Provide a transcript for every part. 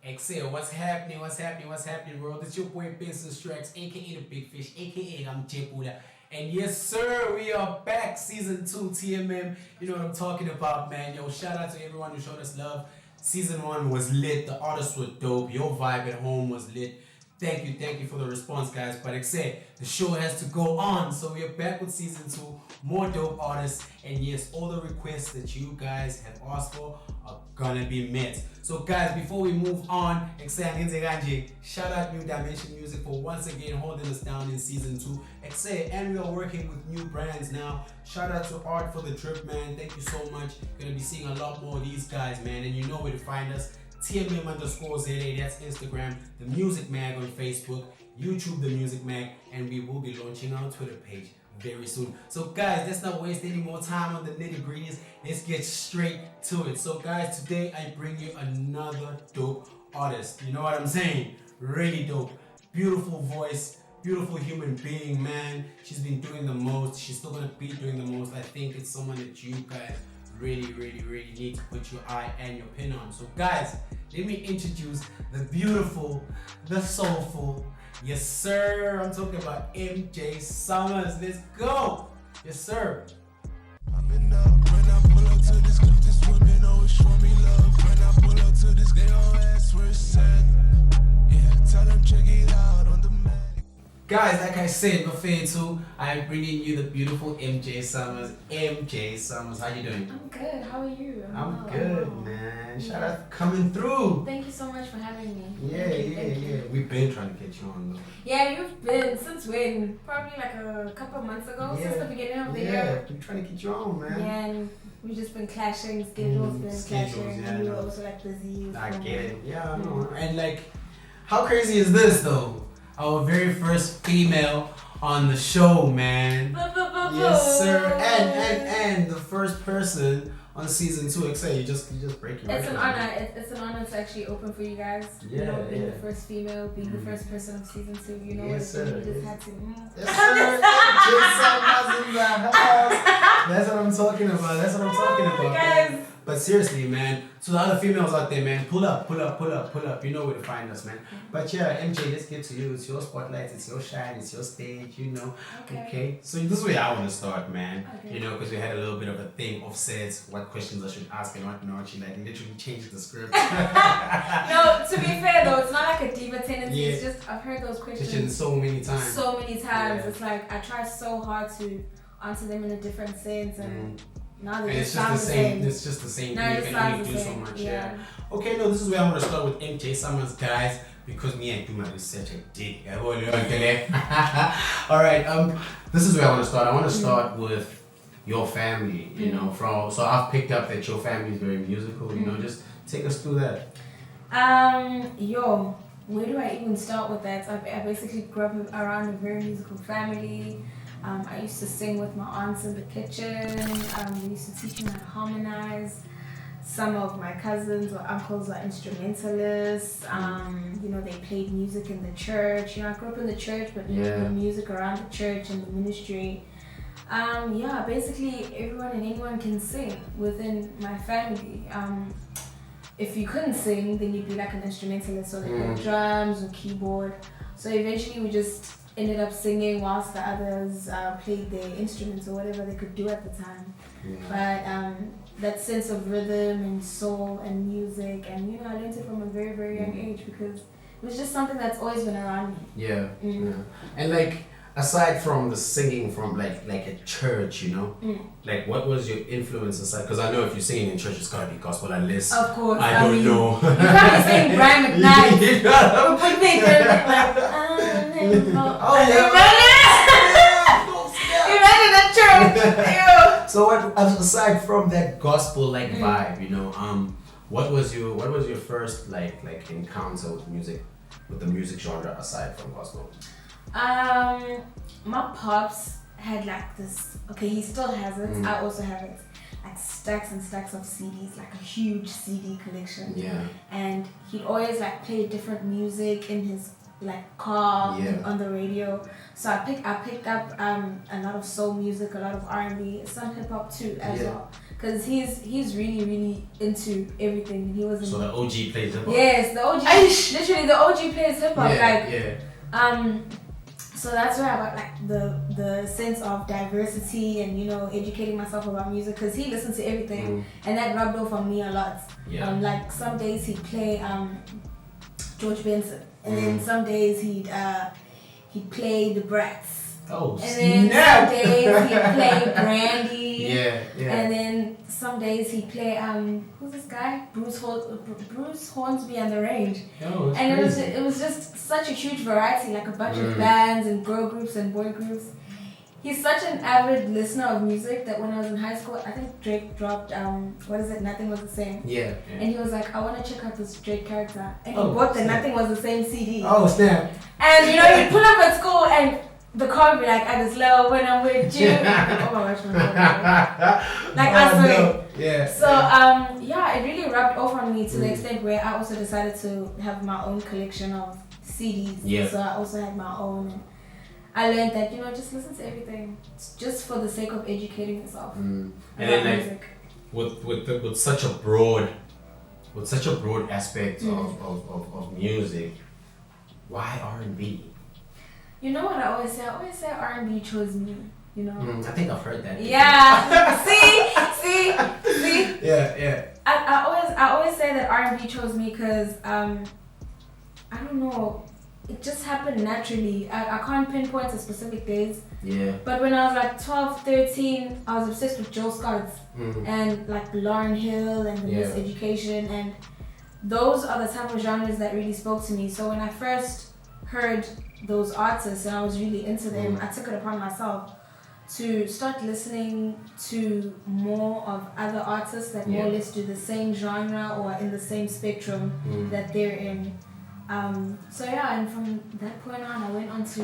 Excel, what's happening? What's happening, world? It's your boy Benson Strax, aka the Big Fish, aka MJ Buddha. And yes, sir, we are back, season 2 TMM. You know what I'm talking about, man. Yo, shout out to everyone who showed us love. Season 1 was lit, the artists were dope, your vibe at home was lit. Thank you for the response, guys. But like I said, the show has to go on. So we are back with season 2, more dope artists, and yes, all the requests that you guys have asked for are gonna be met. So guys, before we move on, shout out New Dimension Music for once again holding us down in season 2. And we are working with new brands now. Shout out to Art for the Drip, man. Thank you so much. Gonna be seeing a lot more of these guys, man. And you know where to find us. TMM_ZA, that's Instagram, The Music Mag on Facebook, YouTube The Music Mag, and we will be launching our Twitter page very soon. So guys, let's not waste any more time on the nitty-gritties. Let's get straight to it. So guys, today I bring you another dope artist. You know what I'm saying? Really dope. Beautiful voice, beautiful human being, man. She's been doing the most. She's still gonna be doing the most. I think it's someone that you guys really need to put your eye and your pin on. So guys, let me introduce the beautiful, the soulful, yes sir, I'm talking about MJ Summersx. Let's go. Yes sir. When I pull up to this clip, this women always show me love. When I pull up to this, they all ask where it's at. Yeah, tell them check it out on the map. Guys, like I said, buffet too, I'm bringing you the beautiful MJ Summersx. MJ Summersx, how you doing? I'm good. How are you? I'm good, man. Shout out for coming through. Thank you so much for having me. Yeah. We've been trying to get you on though. Yeah, you've been since when? Probably like a couple of months ago, since the beginning of the year. Yeah, we're trying to get you on, man. Yeah, and we've just been clashing, schedules clashing, and you were also like busy. I get it. Yeah, I know. And like, how crazy is this though? Our very first female on the show, man. Yes, sir. And the first person on season 2. You just break your. It's an honor. It's an honor to actually open for you guys. Yeah, you know, being the first female, being the first person of season 2. You know, yes, sir. You just had to. Yes, sir. In the house. That's what I'm talking about. Guys. But seriously, man, to the other females out there, man, pull up. You know where to find us, man. But yeah, MJ, let's get to you. It's your spotlight, it's your shine, it's your stage, you know. Okay. So this is where I want to start, man. Okay. You know, because we had a little bit of a thing of says what questions I should ask and what not. She like literally changed the script. No, to be fair though, it's not like a diva tendency. Yeah. It's just I've heard those questions so many times. Yeah. It's like I try so hard to answer them in a different sense and. Now it's just the same. It's just the same thing. You can only do so much. Yeah. Okay, no, this is where I'm gonna start with MJ Summersx, guys, because me I do my research. I did. All right. This is where I want to start. I want to start with your family. You know, so I've picked up that your family is very musical. You know, just take us through that. Where do I even start with that? I basically grew up around a very musical family. I used to sing with my aunts in the kitchen. They used to teach me how to harmonize. Some of my cousins or uncles are instrumentalists. You know, they played music in the church. You know, I grew up in the church, but the music around the church and the ministry. Basically everyone and anyone can sing within my family. If you couldn't sing, then you'd be like an instrumentalist, so they played drums or keyboard. So eventually we just ended up singing whilst the others played their instruments or whatever they could do at the time. But that sense of rhythm and soul and music, and you know, I learned it from a very young age because it was just something that's always been around me. Yeah. And like, aside from the singing from like at church, you know, like what was your influence aside? Because I know if you're singing in church, it's gotta be gospel unless of course I don't know. You can't be singing Brian McKnight. Imagine that church. So what aside from that gospel like vibe, you know, what was your first like encounter with music, with the music genre aside from gospel? My pops had like this. Okay, he still has it. I also have it. Like stacks and stacks of CDs, like a huge CD collection. Yeah. And he'd always like play different music in his like car on the radio. So I picked up a lot of soul music, a lot of R&B, some hip hop too as well. because he's really really into everything. He was So the OG plays hip hop. Yes, the OG. Literally, the OG plays hip hop. So that's where I got like the sense of diversity and educating myself about music, because he listened to everything and that rubbed off on me a lot. Yeah. Like some days he'd play George Benson, and then some days he'd play the Brats. Oh, and then some days he'd play Brandy. Yeah. And then some days he'd play who's this guy? Bruce Hornsby and the Range. Oh, and crazy. it was just such a huge variety, like a bunch of bands and girl groups and boy groups. He's such an avid listener of music that when I was in high school, I think Drake dropped what is it? Nothing Was the Same. Yeah. And he was like, I want to check out this Drake character, and he bought the Nothing Was the Same CD. Oh snap! And he'd pull up at school and the car would be like, I just love when I'm with you. Oh my gosh, like I swear. Yeah. So it really rubbed off on me to the extent where I also decided to have my own collection of CDs. Yeah. So I also had my own. And I learned that just listen to everything, just for the sake of educating yourself And about then music. with such a broad aspect of music, why R&B? You know what I always say? I always say R&B chose me. I think I've heard that. Yeah. see. Yeah. I always say that R&B chose me because I don't know, it just happened naturally. I can't pinpoint to specific days. Yeah. But when I was like 12, 13, I was obsessed with Joe Scott and like Lauryn Hill and the Miss Education, and those are the type of genres that really spoke to me. So when I first heard those artists and I was really into them, I took it upon myself to start listening to more of other artists that more or less do the same genre or in the same spectrum that they're in. And from that point on, I went on to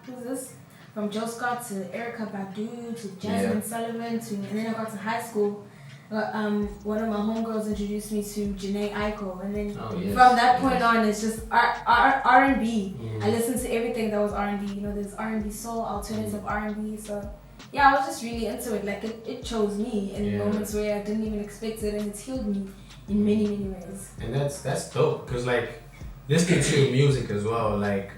who's this? From Joe Scott to Erykah Badu to Jasmine Sullivan and then I got to high school. One of my homegirls introduced me to Janae Aiko, and then from that point on, it's just R&B. I listened to everything that was R&B. There's R&B soul, alternative R&B. So I was just really into it. Like it chose me in moments where I didn't even expect it, and it's healed me in many ways. And that's dope, because like listening to your music as well, like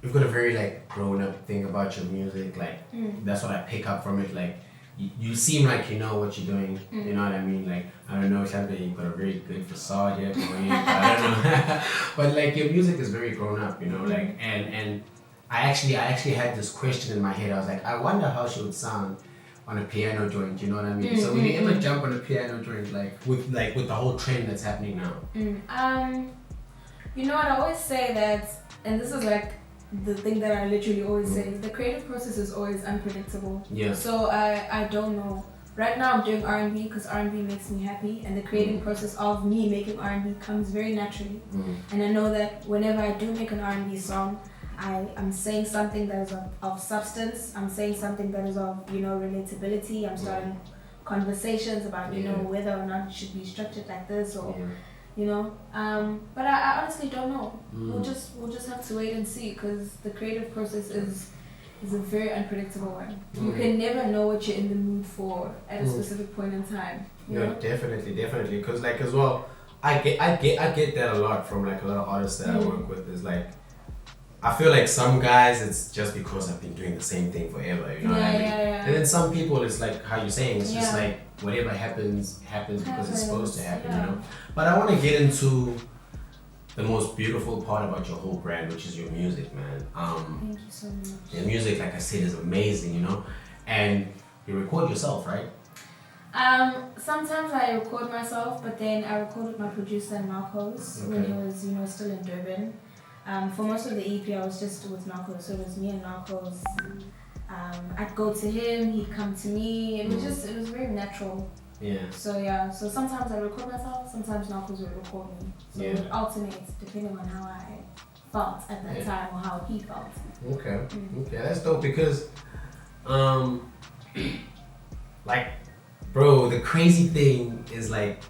you've got a very like grown up thing about your music. Like that's what I pick up from it. Like you seem like you know what you're doing. You know what I mean? Like I don't know, Shabda, you've got a very good facade here. I don't know, but like your music is very grown up. Like and I actually had this question in my head. I was like, I wonder how she would sound on a piano joint, you know what I mean? So will you ever jump on a piano joint with the whole trend that's happening now? You know what, I always say that, and this is like the thing that I literally always say, the creative process is always unpredictable. Yeah. So I don't know. Right now I'm doing R&B because R&B makes me happy, and the creating process of me making R&B comes very naturally. And I know that whenever I do make an R&B song, I'm saying something that is of substance. I'm saying something that is of, relatability. I'm starting conversations about, whether or not it should be structured like this or, but I honestly don't know. We'll just have to wait and see, because the creative process is a very unpredictable one. You can never know what you're in the mood for at a specific point in time. No, definitely, because like as well, I get that a lot from like a lot of artists that I work with. Is like, I feel like some guys, it's just because I've been doing the same thing forever, you know what I mean? And then some people, it's like how you're saying, it's just like whatever happens because it's supposed to happen, But I want to get into the most beautiful part about your whole brand, which is your music, man. Thank you so much. Your music, like I said, is amazing, and you record yourself, right? Sometimes I record myself, but then I record with my producer Marcos when he was, still in Durban. For most of the EP, I was just with Narcos, so it was me and Narcos. I'd go to him, he'd come to me. It was very natural. Yeah. So sometimes I record myself, sometimes Narcos would record me. So it would alternate depending on how I felt at that time or how he felt. Okay, that's dope, because, like, bro, the crazy thing is like,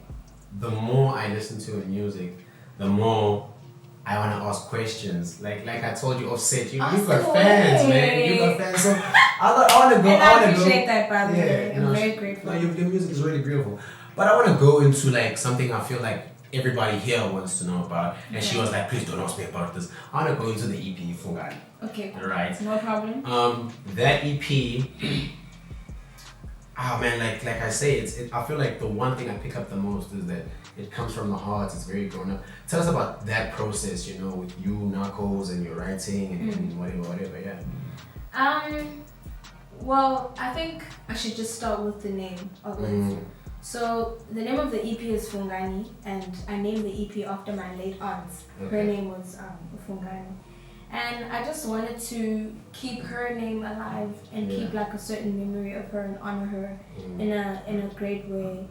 the more I listen to music, the more I want to ask questions. Like I told you, Offset, you Ask got away. fans, man. You got fans. So I want to go. And I I want to go. appreciate that, by the way. you know, I'm very grateful. No, your music is really beautiful. But I want to go into like something I feel like everybody here wants to know about. And she was like, please don't ask me about this. I want to go into the EP Fungani. Okay. Right. No problem. That EP. Man, like I say, I feel like the one thing I pick up the most is that it comes from the heart. It's very grown up. Tell us about that process, you know, with you, Knuckles, and your writing and whatever. Yeah. Well, I think I should just start with the name of it. So the name of the EP is Fungani, and I named the EP after my late aunt. Okay. Her name was Fungani. And I just wanted to keep her name alive and keep like a certain memory of her and honor her in a great way.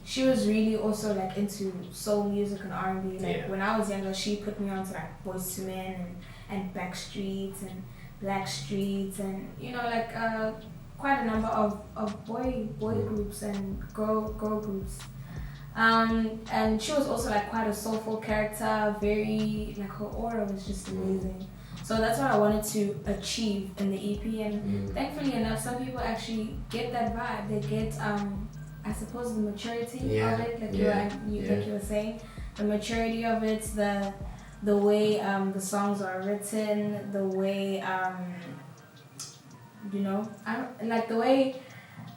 She was really also like into soul music and R&B. Like when I was younger, she put me on to like Boyz II Men and Backstreets and Blackstreets and you know like quite a number of boy groups and girl groups. And she was also like quite a soulful character, very like her aura was just amazing. So that's what I wanted to achieve in the EP, and thankfully enough, some people actually get that vibe. They get I suppose the maturity of it, like you were saying, the maturity of it, the way the songs are written, the way you know, like the way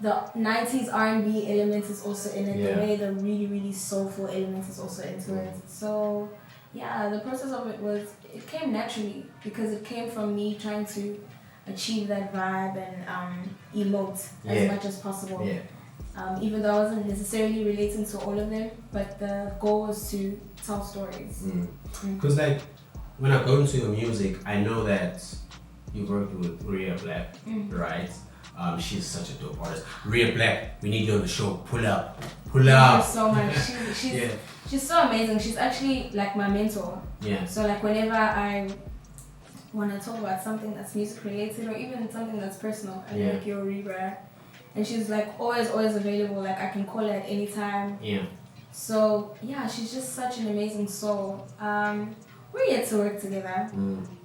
the 90s R&B element is also in it, the way the really, really soulful element is also into it. So, yeah, the process of it came naturally because it came from me trying to achieve that vibe and emote as much as possible. Yeah. Even though I wasn't necessarily relating to all of them, but the goal was to tell stories. Because, like, when I go into your music, I know that you worked with Rhea Black, right? She's such a dope artist. Rhea Black, we need you on the show. Pull up. Thank you so much. She's so amazing. She's actually like my mentor. Yeah. So like whenever I want to talk about something that's music related or even something that's personal, I like your Rhea. And she's like always available. Like I can call her at any time. Yeah. So yeah, she's just such an amazing soul. We're yet to work together.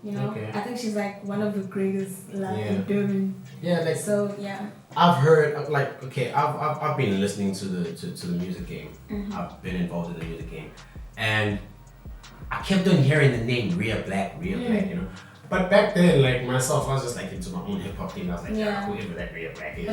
You know, I think she's like one of the greatest in Durban. Yeah, like so. Yeah. I've heard I've been listening to the music game. I've been involved in the music game, and I kept on hearing the name Rhea Black, you know. But back then, like myself, I was just like into my own hip hop thing. I was like, whoever that Rhea Black is,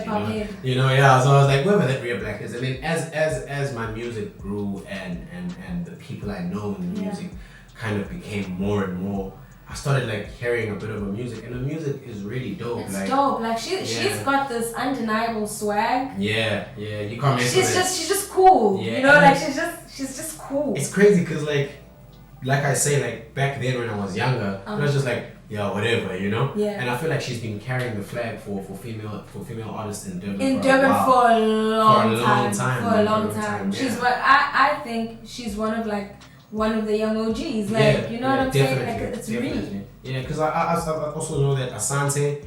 you know. So I was like, whoever that Rhea Black is. And then as my music grew and the people I know in the music kind of became more and more, I started like hearing a bit of her music, and the music is really dope. It's like, dope. Like she's got this undeniable swag. Yeah, you can't miss it. She's just cool. Yeah, you know, like she's just cool. It's crazy because like I say, like back then when I was younger, it was just like whatever, you know. Yeah. And I feel like she's been carrying the flag for female artists in Durban. For a long time. She's what I think she's one of the young OGs, like you know what I'm saying? Like it's really. Yeah, because I also know that Asante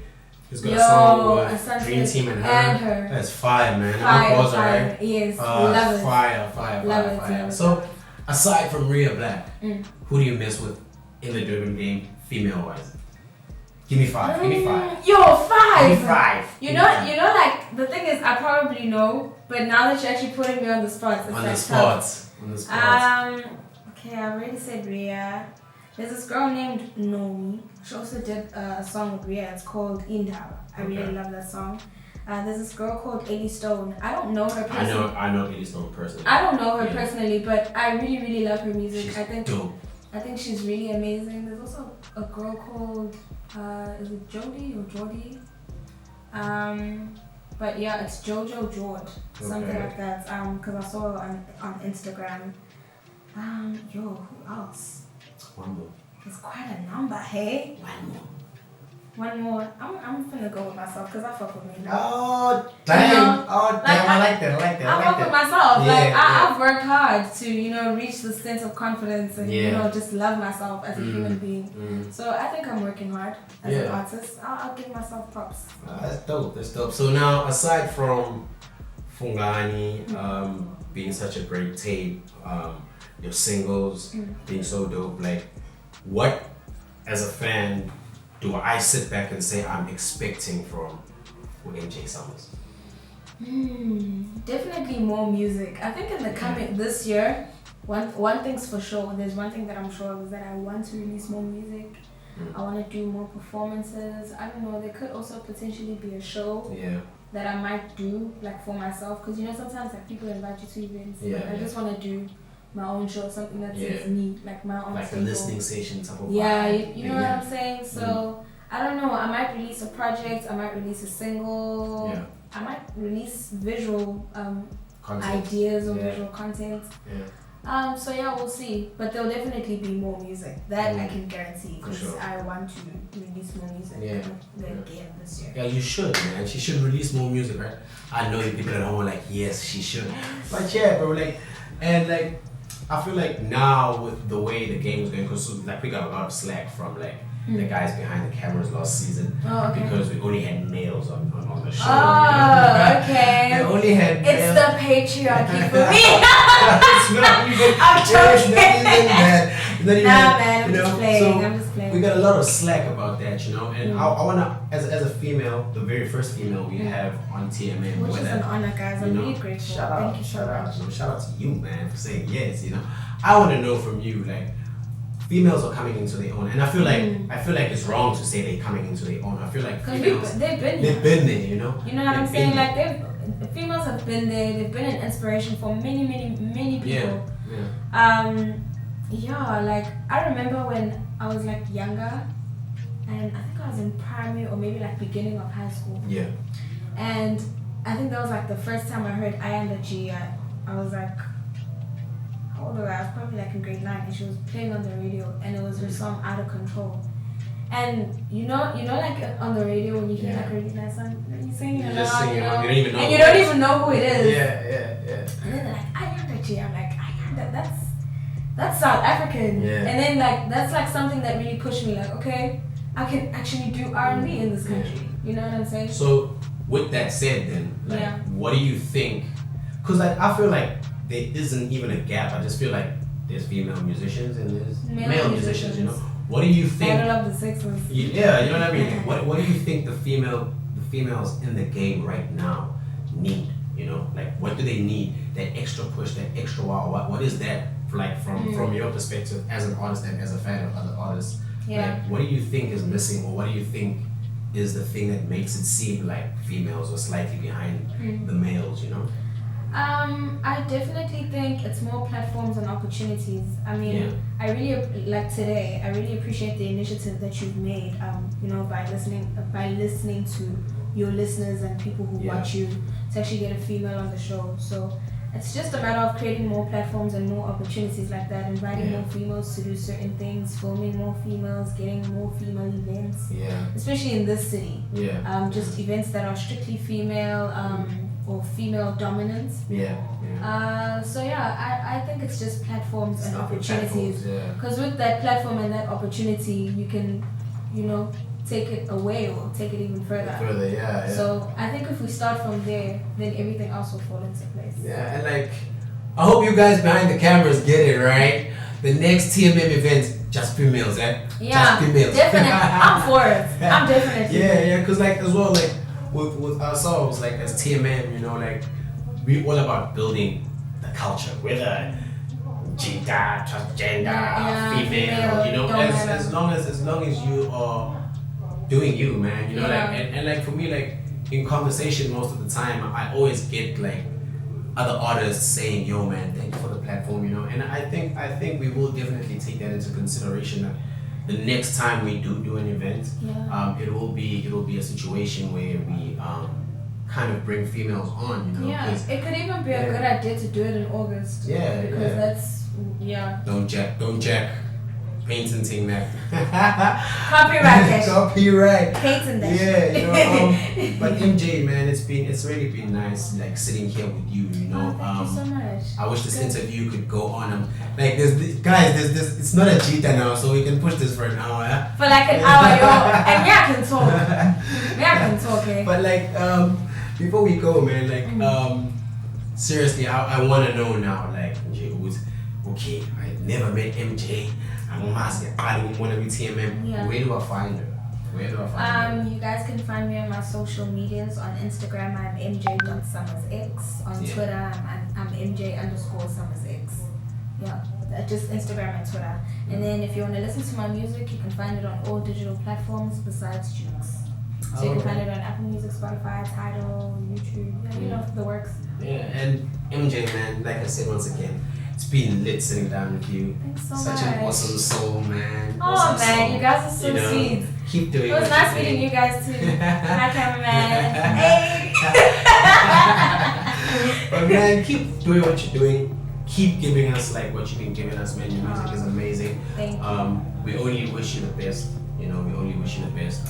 has got a song with Asante Dream Team and her. That's fire, man. Fire. Yes, love it. Fire. So aside from Rhea Black, who do you mess with in the Durban game, female wise? Give me five. Yo, 5. Give me 5. You know, like the thing is, I probably know, but now that you're actually putting me on the spot, it's on like the spots. Okay, I already said Rhea. There's this girl named Nomi. She also did a song with Rhea. It's called Inaugural. I really love that song. There's this girl called Ellie Stone. I don't know her personally. I know Ellie Stone personally. I don't know her personally, but I really, really love her music. She's dope. I think she's really amazing. There's also a girl called is it Jody or Jordy? But yeah, it's Jojo Jord, something like that. Because I saw her on Instagram. Yo, who else? One more. It's quite a number, hey? One more. I'm finna go with myself because I fuck with me. Oh, damn. You know, I like that. I fuck with myself. I've worked hard to, reach the sense of confidence and, just love myself as a human being. So I think I'm working hard as an artist. I'll give myself props. That's dope. So now, aside from Fungani, being such a great tape, your singles being so dope. Like, what as a fan do I sit back and say I'm expecting from MJ Summers? Definitely more music. I think in the coming this year, one thing's for sure. There's one thing that I'm sure of is that I want to release more music. I want to do more performances. I don't know. There could also potentially be a show that I might do like for myself, because you know sometimes like people invite you to events. I just want to do my own show, something that suits me, like my own. Like a listening session type of. You know what I'm saying. So I don't know. I might release a project. I might release a single. I might release visual ideas or visual content. So we'll see. But there'll definitely be more music. That I can guarantee, because I want to release more music again this year. Yeah, you should, man. She should release more music, right? I know you people at home are like, yes, she should. But yeah, bro, like, and like, I feel like now with the way the game is going, because like we got a lot of slack from like the guys behind the cameras last season because we only had males on the show. Oh, okay. We only had males. It's the patriarchy for me. It's not even. I'm joking. It's not even that. Nah, man, I'm just playing. So I'm just playing. We got a lot of slack about that, you know. And I wanna, as a female, the very first female we have on TMM, which is an honor, guys. I'm really grateful. Thank you so much. Shout out to you, man, for saying yes. You know, I want to know from you, like, females are coming into their own, and I feel like it's wrong to say they're coming into their own. I feel like females, they've been there, you know. You know what I'm saying? Like females have been there. They've been an inspiration for many people. Like I remember when I was like younger, and I think I was in primary or maybe like beginning of high school. Yeah. And I think that was like the first time I heard I Am the G. I was like, how old was I? I was probably like in grade 9, and she was playing on the radio, and it was her song Out of Control. And you know, like on the radio when you hear like a really nice song, you sing it along, you know, and you don't even know who it is. Yeah. And then they're like, I Am the G. I'm like, I Am that. That's South African. Yeah. And then like that's like something that really pushed me. Like, okay, I can actually do R&B in this country. You know what I'm saying? So with that said, then, like, what do you think? Because like I feel like there isn't even a gap. I just feel like there's female musicians and there's male musicians. You know, what do you think? Battle of the Sexes. Yeah, you know what I mean. What do you think the females in the game right now need? You know, like what do they need? That extra push, that extra wow. What is that like from your perspective as an artist and as a fan of other artists? Yeah. Like, what do you think is missing, or what do you think is the thing that makes it seem like females are slightly behind the males? You know. I definitely think it's more platforms and opportunities. I mean, I really like today. I really appreciate the initiative that you've made. You know, by listening to your listeners and people who watch you, to actually get a female on the show. So it's just a matter of creating more platforms and more opportunities like that, inviting more females to do certain things, filming more females, getting more female events, especially in this city. Just events that are strictly female or female dominant. I think it's just platforms and opportunities. Because with that platform and that opportunity, you can, you know, take it away or take it even further. So I think if we start from there, then everything else will fall into place. Yeah, and like, I hope you guys behind the cameras get it, right? The next TMM event, just females, Yeah, just females. Definitely. I'm for it. I'm definitely. Yeah, because like as well, like with ourselves, like as TMM, you know, like we all about building the culture, whether gender, transgender, female, you know, as long as you are doing you, man, you know, like and like for me, like in conversation most of the time, I always get like other artists saying, yo man, thank you for the platform, you know, and I think we will definitely take that into consideration. That the next time we do an event, it will be a situation where we kind of bring females on, you know. Yeah, it could even be a good idea to do it in August. Because that's Don't jack. Patenting that. Copyright. Patent that. Yeah, you know. But MJ, man, it's really been nice, like sitting here with you. You know. Thank you so much. I wish this interview could go on. Like, there's this. It's not a cheetah now, so we can push this for an hour. Yeah? For like an hour, and I can talk. Okay. But like, before we go, man, like, seriously, I want to know now, like, okay, I never met MJ. I'm asking, I don't want to be TMM. Yeah. Where do I find her? Where do I find her? You guys can find me on my social medias. On Instagram, I'm MJ.Summersx. On Twitter, I'm MJ_Summersx. Yeah, just Instagram and Twitter. And then if you want to listen to my music, you can find it on all digital platforms besides Jukes. So you can find it on Apple Music, Spotify, Tidal, YouTube, you know, the works. Yeah, and MJ, man, like I said once again, it's been lit sitting down with you. Thanks so Such much. an awesome soul, man. Oh Awesome man, soul. you guys are so sweet. Keep doing it. It was nice meeting you guys too. Hi cameraman. Hey. But man, keep doing what you're doing. Keep giving us like what you've been giving us, man. Your music is amazing. Thank you. We only wish you the best. You know, we only wish you the best.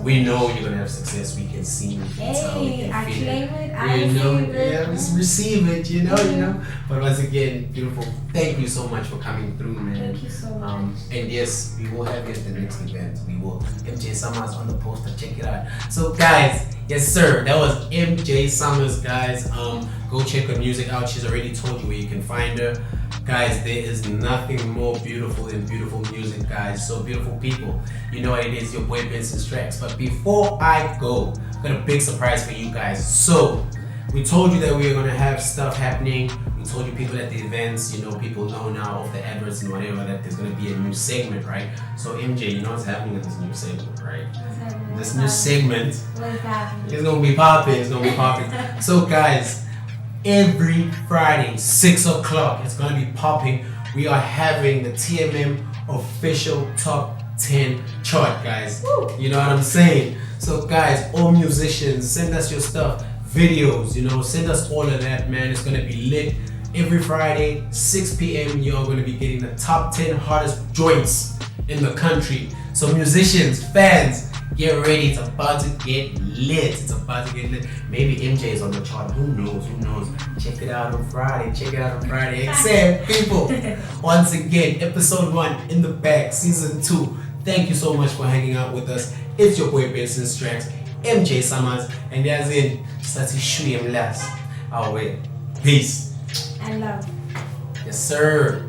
We know you're gonna have success. We can see, we can tell, we can I feel claim it. it. I receive it. Yeah, just receive it. You know. But once again, beautiful. Thank you so much for coming through, man. Thank you so much. And yes, we will have you at the next event. We will. MJ Summers on the poster. Check it out. So guys, yes sir, that was MJ Summers, guys. Go check her music out. She's already told you where you can find her. Guys, there is nothing more beautiful than beautiful music, guys. So beautiful people. You know what it is, your boy MJ. But before I go, I've got a big surprise for you guys. So, we told you that we were going to have stuff happening. We told you people at the events, you know, people know now of the adverts and whatever that there's going to be a new segment, right? So, MJ, you know what's happening in this new segment, right? This new segment is going to be popping. It's going to be popping. So, guys, every Friday, 6 o'clock, it's going to be popping. We are having the TMM official Top 10 Chart, guys. Woo. You know what I'm saying? So, guys, all musicians, send us your stuff, videos, you know, send us all of that, man. It's going to be lit. Every Friday, 6 p.m., you're going to be getting the top 10 hottest joints in the country. So, musicians, fans, get ready. It's about to get lit. It's about to get lit. Maybe MJ is on the chart. Who knows? Who knows? Check it out on Friday. Check it out on Friday. Except, people, once again, episode 1 in the bag, season 2. Thank you so much for hanging out with us. It's your boy MJ, MJ Summers, and that's it. Sati Shuyem last. Our way. Peace. And love. Yes, sir.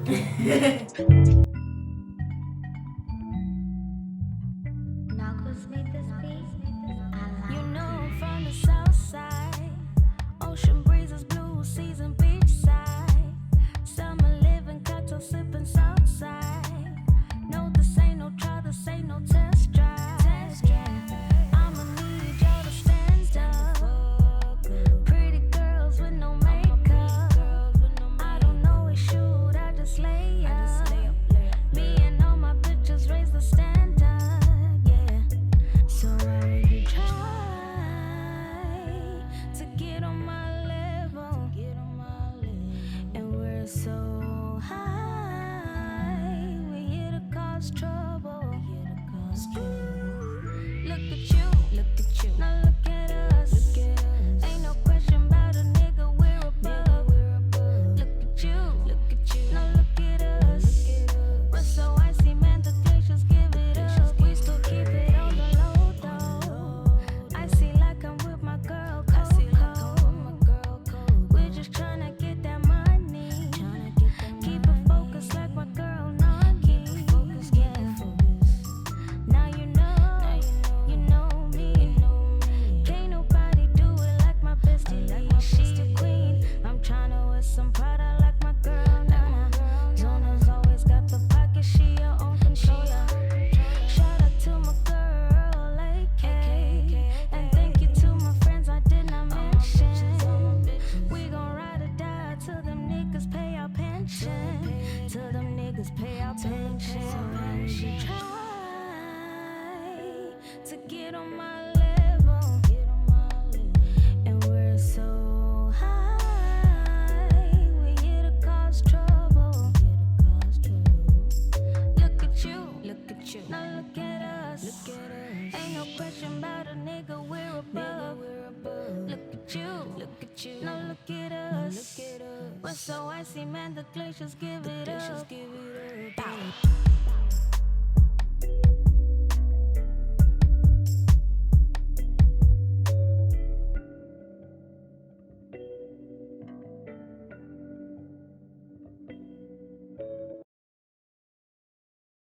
So I see, man, the glaciers give it up.